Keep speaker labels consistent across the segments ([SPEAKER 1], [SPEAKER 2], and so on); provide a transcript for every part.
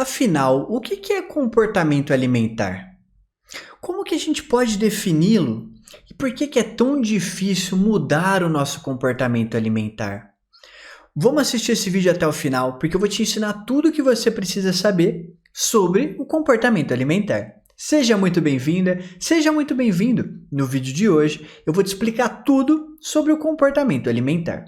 [SPEAKER 1] Afinal, o que é comportamento alimentar? Como que a gente pode defini-lo? E por que é tão difícil mudar o nosso comportamento alimentar? Vamos assistir esse vídeo até o final, porque eu vou te ensinar tudo o que você precisa saber sobre o comportamento alimentar. Seja muito bem-vinda, seja muito bem-vindo! No vídeo de hoje, eu vou te explicar tudo sobre o comportamento alimentar.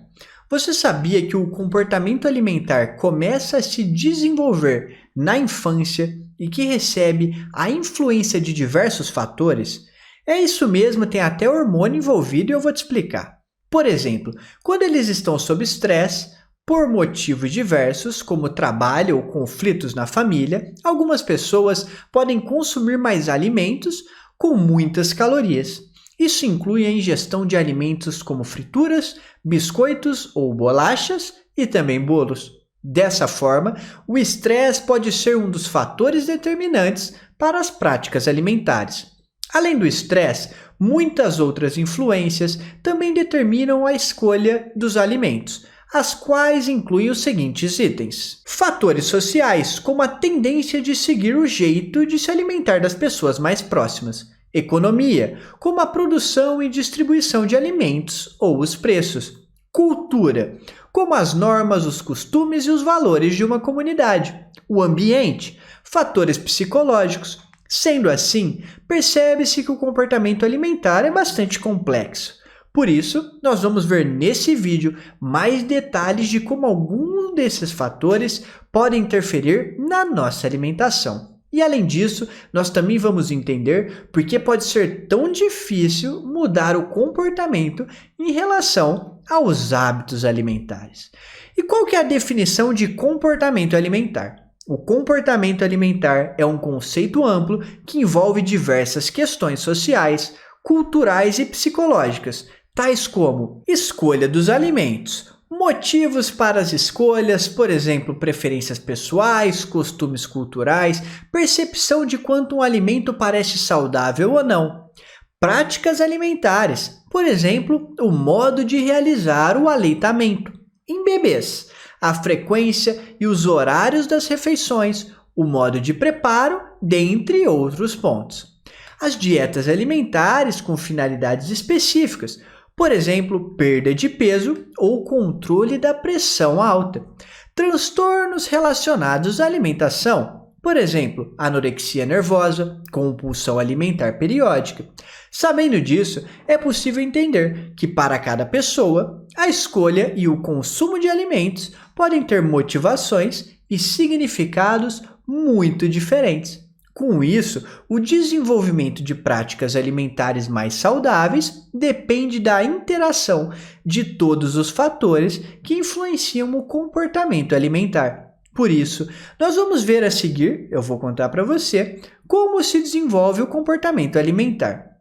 [SPEAKER 1] Você sabia que o comportamento alimentar começa a se desenvolver na infância e que recebe a influência de diversos fatores? É isso mesmo, tem até hormônio envolvido e eu vou te explicar. Por exemplo, quando eles estão sob estresse, por motivos diversos, como trabalho ou conflitos na família, algumas pessoas podem consumir mais alimentos com muitas calorias. Isso inclui a ingestão de alimentos como frituras, biscoitos ou bolachas e também bolos. Dessa forma, o estresse pode ser um dos fatores determinantes para as práticas alimentares. Além do estresse, muitas outras influências também determinam a escolha dos alimentos, as quais incluem os seguintes itens. Fatores sociais, como a tendência de seguir o jeito de se alimentar das pessoas mais próximas. Economia, como a produção e distribuição de alimentos ou os preços. Cultura, como as normas, os costumes e os valores de uma comunidade. O ambiente, fatores psicológicos. Sendo assim, percebe-se que o comportamento alimentar é bastante complexo. Por isso, nós vamos ver nesse vídeo mais detalhes de como alguns desses fatores podem interferir na nossa alimentação. E além disso, nós também vamos entender por que pode ser tão difícil mudar o comportamento em relação aos hábitos alimentares. E qual que é a definição de comportamento alimentar? O comportamento alimentar é um conceito amplo que envolve diversas questões sociais, culturais e psicológicas, tais como escolha dos alimentos, motivos para as escolhas, por exemplo, preferências pessoais, costumes culturais, percepção de quanto um alimento parece saudável ou não, práticas alimentares, por exemplo, o modo de realizar o aleitamento. Em bebês, a frequência e os horários das refeições, o modo de preparo, dentre outros pontos. As dietas alimentares com finalidades específicas, por exemplo, perda de peso ou controle da pressão alta. Transtornos relacionados à alimentação, por exemplo, anorexia nervosa, compulsão alimentar periódica. Sabendo disso, é possível entender que para cada pessoa, a escolha e o consumo de alimentos podem ter motivações e significados muito diferentes. Com isso, o desenvolvimento de práticas alimentares mais saudáveis depende da interação de todos os fatores que influenciam o comportamento alimentar. Por isso, nós vamos ver a seguir, eu vou contar para você, como se desenvolve o comportamento alimentar.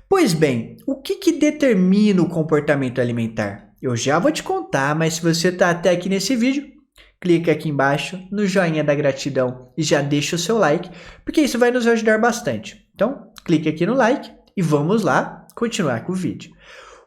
[SPEAKER 1] Pois bem, o que determina o comportamento alimentar? Eu já vou te contar, mas se você está até aqui nesse vídeo, clica aqui embaixo no joinha da gratidão e já deixa o seu like, porque isso vai nos ajudar bastante. Então, clique aqui no like e vamos lá continuar com o vídeo.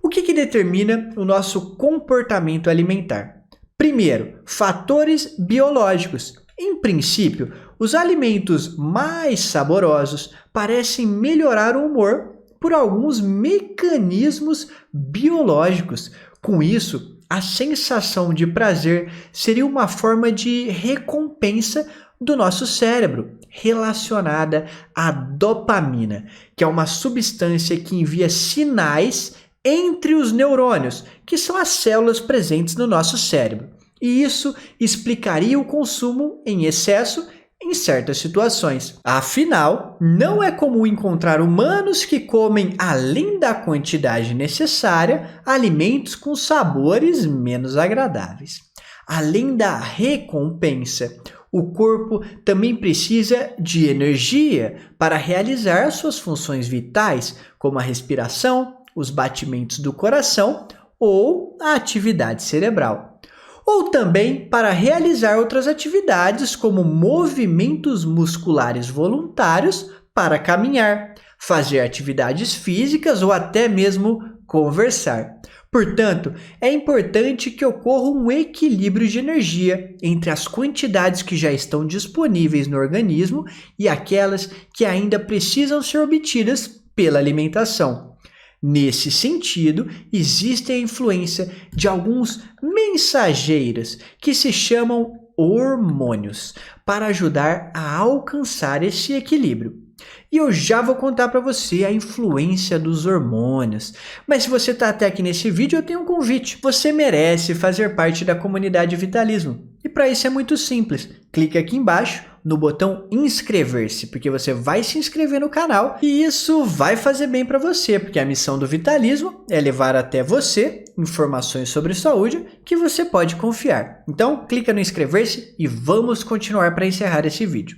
[SPEAKER 1] O que determina o nosso comportamento alimentar? Primeiro, fatores biológicos. Em princípio, os alimentos mais saborosos parecem melhorar o humor por alguns mecanismos biológicos. Com isso, a sensação de prazer seria uma forma de recompensa do nosso cérebro, relacionada à dopamina, que é uma substância que envia sinais entre os neurônios, que são as células presentes no nosso cérebro. E isso explicaria o consumo em excesso em certas situações. Afinal, não é comum encontrar humanos que comem, além da quantidade necessária, alimentos com sabores menos agradáveis. Além da recompensa, o corpo também precisa de energia para realizar suas funções vitais, como a respiração, os batimentos do coração ou a atividade cerebral. Ou também para realizar outras atividades como movimentos musculares voluntários para caminhar, fazer atividades físicas ou até mesmo conversar. Portanto, é importante que ocorra um equilíbrio de energia entre as quantidades que já estão disponíveis no organismo e aquelas que ainda precisam ser obtidas pela alimentação. Nesse sentido, existe a influência de alguns mensageiros que se chamam hormônios para ajudar a alcançar esse equilíbrio. E eu já vou contar para você a influência dos hormônios. Mas se você está até aqui nesse vídeo, eu tenho um convite. Você merece fazer parte da comunidade Vitalismo. E para isso é muito simples. Clique aqui embaixo no botão inscrever-se, porque você vai se inscrever no canal e isso vai fazer bem para você, porque a missão do Vitalismo é levar até você informações sobre saúde que você pode confiar. Então, clica no inscrever-se e vamos continuar para encerrar esse vídeo.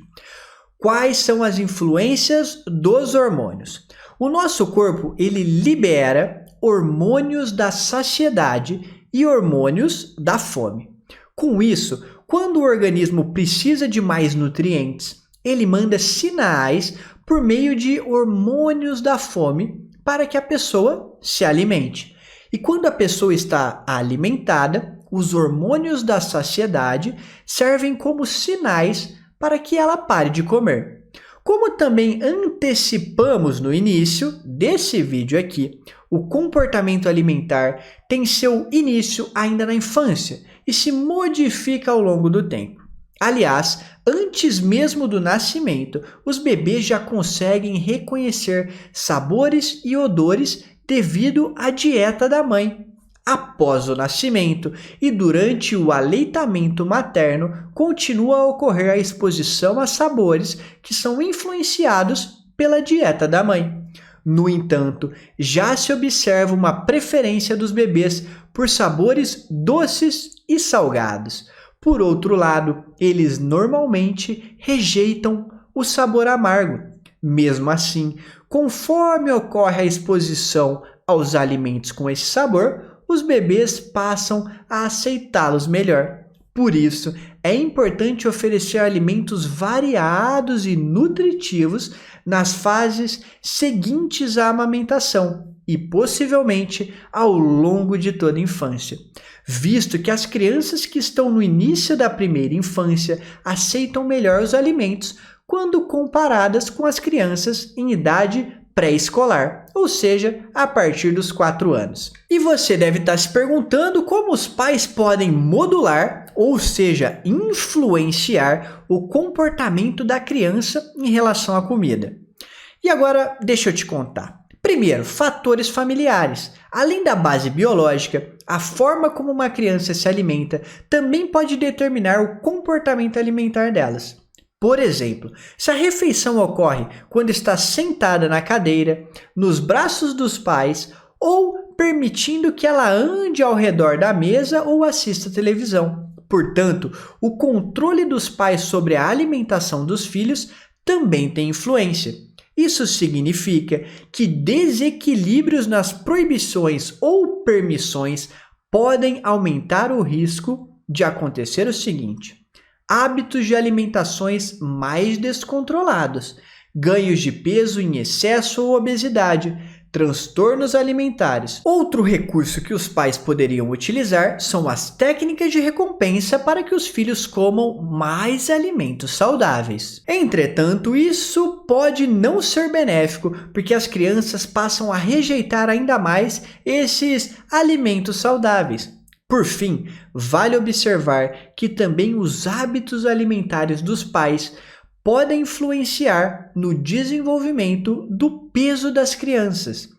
[SPEAKER 1] Quais são as influências dos hormônios? O nosso corpo, ele libera hormônios da saciedade e hormônios da fome. Com isso, quando o organismo precisa de mais nutrientes, ele manda sinais por meio de hormônios da fome para que a pessoa se alimente. E quando a pessoa está alimentada, os hormônios da saciedade servem como sinais para que ela pare de comer. Como também antecipamos no início desse vídeo aqui, o comportamento alimentar tem seu início ainda na infância e se modifica ao longo do tempo. Aliás, antes mesmo do nascimento, os bebês já conseguem reconhecer sabores e odores devido à dieta da mãe. Após o nascimento e durante o aleitamento materno, continua a ocorrer a exposição a sabores que são influenciados pela dieta da mãe. No entanto, já se observa uma preferência dos bebês por sabores doces e salgados. Por outro lado, eles normalmente rejeitam o sabor amargo. Mesmo assim, conforme ocorre a exposição aos alimentos com esse sabor, os bebês passam a aceitá-los melhor. Por isso, é importante oferecer alimentos variados e nutritivos nas fases seguintes à amamentação e, possivelmente, ao longo de toda a infância, visto que as crianças que estão no início da primeira infância aceitam melhor os alimentos quando comparadas com as crianças em idade pré-escolar, ou seja, a partir dos 4 anos. E você deve estar se perguntando como os pais podem modular, ou seja, influenciar o comportamento da criança em relação à comida. E agora, deixa eu te contar. Primeiro, fatores familiares. Além da base biológica, a forma como uma criança se alimenta também pode determinar o comportamento alimentar delas. Por exemplo, se a refeição ocorre quando está sentada na cadeira, nos braços dos pais ou permitindo que ela ande ao redor da mesa ou assista televisão. Portanto, o controle dos pais sobre a alimentação dos filhos também tem influência. Isso significa que desequilíbrios nas proibições ou permissões podem aumentar o risco de acontecer o seguinte: hábitos de alimentações mais descontrolados, ganhos de peso em excesso ou obesidade, transtornos alimentares. Outro recurso que os pais poderiam utilizar são as técnicas de recompensa para que os filhos comam mais alimentos saudáveis. Entretanto, isso pode não ser benéfico, porque as crianças passam a rejeitar ainda mais esses alimentos saudáveis. Por fim, vale observar que também os hábitos alimentares dos pais podem influenciar no desenvolvimento do peso das crianças.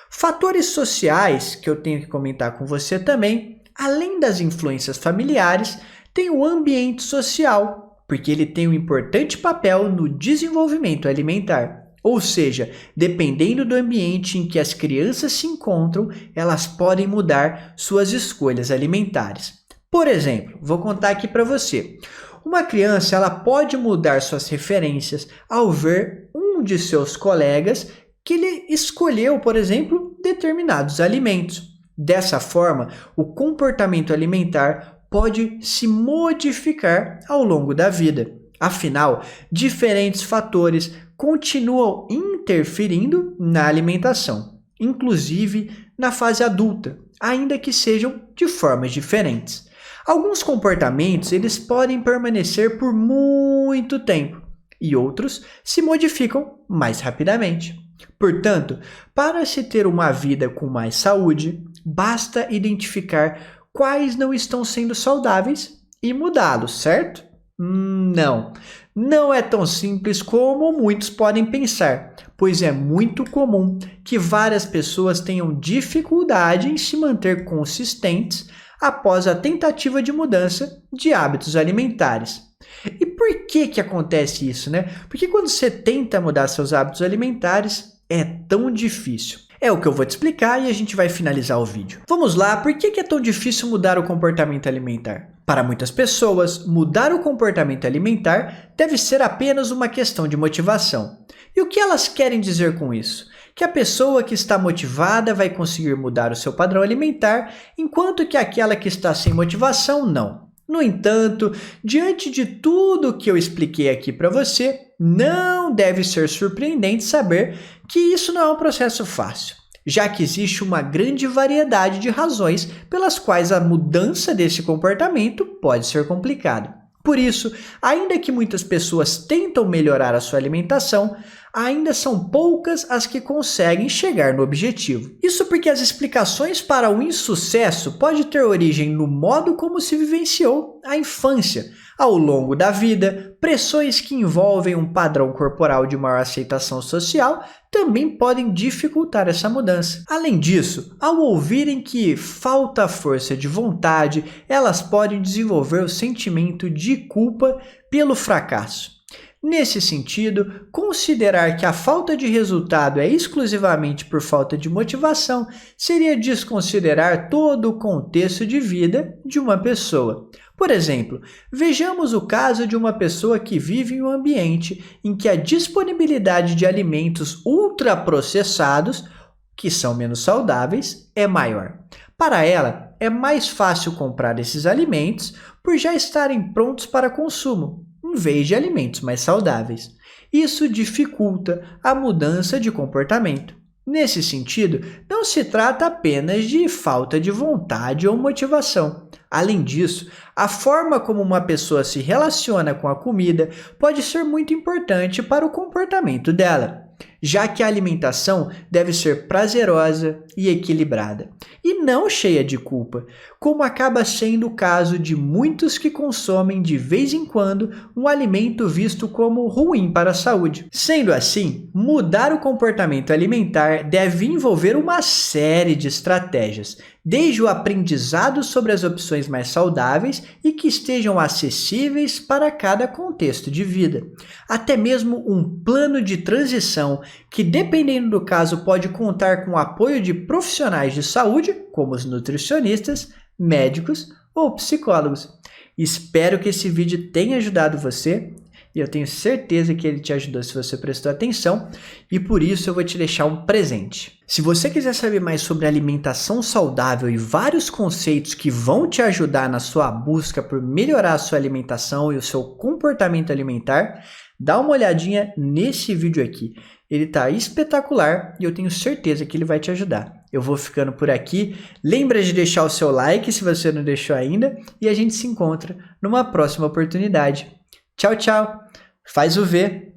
[SPEAKER 1] Fatores sociais que eu tenho que comentar com você também, além das influências familiares, tem o ambiente social, porque ele tem um importante papel no desenvolvimento alimentar. Ou seja, dependendo do ambiente em que as crianças se encontram, elas podem mudar suas escolhas alimentares. Por exemplo, vou contar aqui para você. Uma criança ela pode mudar suas referências ao ver um de seus colegas que ele escolheu, por exemplo, determinados alimentos. Dessa forma, o comportamento alimentar pode se modificar ao longo da vida. Afinal, diferentes fatores continuam interferindo na alimentação, inclusive na fase adulta, ainda que sejam de formas diferentes. Alguns comportamentos eles podem permanecer por muito tempo e outros se modificam mais rapidamente. Portanto, para se ter uma vida com mais saúde, basta identificar quais não estão sendo saudáveis e mudá-los, certo? Não é tão simples como muitos podem pensar, pois é muito comum que várias pessoas tenham dificuldade em se manter consistentes após a tentativa de mudança de hábitos alimentares. E por que acontece isso, né? Porque quando você tenta mudar seus hábitos alimentares, é tão difícil. É o que eu vou te explicar e a gente vai finalizar o vídeo. Vamos lá, por que é tão difícil mudar o comportamento alimentar? Para muitas pessoas, mudar o comportamento alimentar deve ser apenas uma questão de motivação. E o que elas querem dizer com isso? Que a pessoa que está motivada vai conseguir mudar o seu padrão alimentar, enquanto que aquela que está sem motivação não. No entanto, diante de tudo que eu expliquei aqui para você, não deve ser surpreendente saber que isso não é um processo fácil, já que existe uma grande variedade de razões pelas quais a mudança desse comportamento pode ser complicada. Por isso, ainda que muitas pessoas tentam melhorar a sua alimentação, ainda são poucas as que conseguem chegar no objetivo. Isso porque as explicações para o insucesso podem ter origem no modo como se vivenciou a infância. Ao longo da vida, pressões que envolvem um padrão corporal de maior aceitação social também podem dificultar essa mudança. Além disso, ao ouvirem que falta força de vontade, elas podem desenvolver o sentimento de culpa pelo fracasso. Nesse sentido, considerar que a falta de resultado é exclusivamente por falta de motivação seria desconsiderar todo o contexto de vida de uma pessoa. Por exemplo, vejamos o caso de uma pessoa que vive em um ambiente em que a disponibilidade de alimentos ultraprocessados, que são menos saudáveis, é maior. Para ela, é mais fácil comprar esses alimentos por já estarem prontos para consumo, em vez de alimentos mais saudáveis. Isso dificulta a mudança de comportamento. Nesse sentido, não se trata apenas de falta de vontade ou motivação. Além disso, a forma como uma pessoa se relaciona com a comida pode ser muito importante para o comportamento dela, já que a alimentação deve ser prazerosa e equilibrada, e não cheia de culpa, como acaba sendo o caso de muitos que consomem de vez em quando um alimento visto como ruim para a saúde. Sendo assim, mudar o comportamento alimentar deve envolver uma série de estratégias, desde o aprendizado sobre as opções mais saudáveis e que estejam acessíveis para cada contexto de vida, até mesmo um plano de transição que, dependendo do caso, pode contar com o apoio de profissionais de saúde, como os nutricionistas, médicos ou psicólogos. Espero que esse vídeo tenha ajudado você. E eu tenho certeza que ele te ajudou se você prestou atenção, e por isso eu vou te deixar um presente. Se você quiser saber mais sobre alimentação saudável e vários conceitos que vão te ajudar na sua busca por melhorar a sua alimentação e o seu comportamento alimentar, dá uma olhadinha nesse vídeo aqui. Ele está espetacular e eu tenho certeza que ele vai te ajudar. Eu vou ficando por aqui. Lembra de deixar o seu like se você não deixou ainda, e a gente se encontra numa próxima oportunidade. Tchau, tchau. Faz o V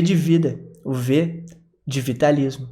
[SPEAKER 1] de vida, o V de vitalismo.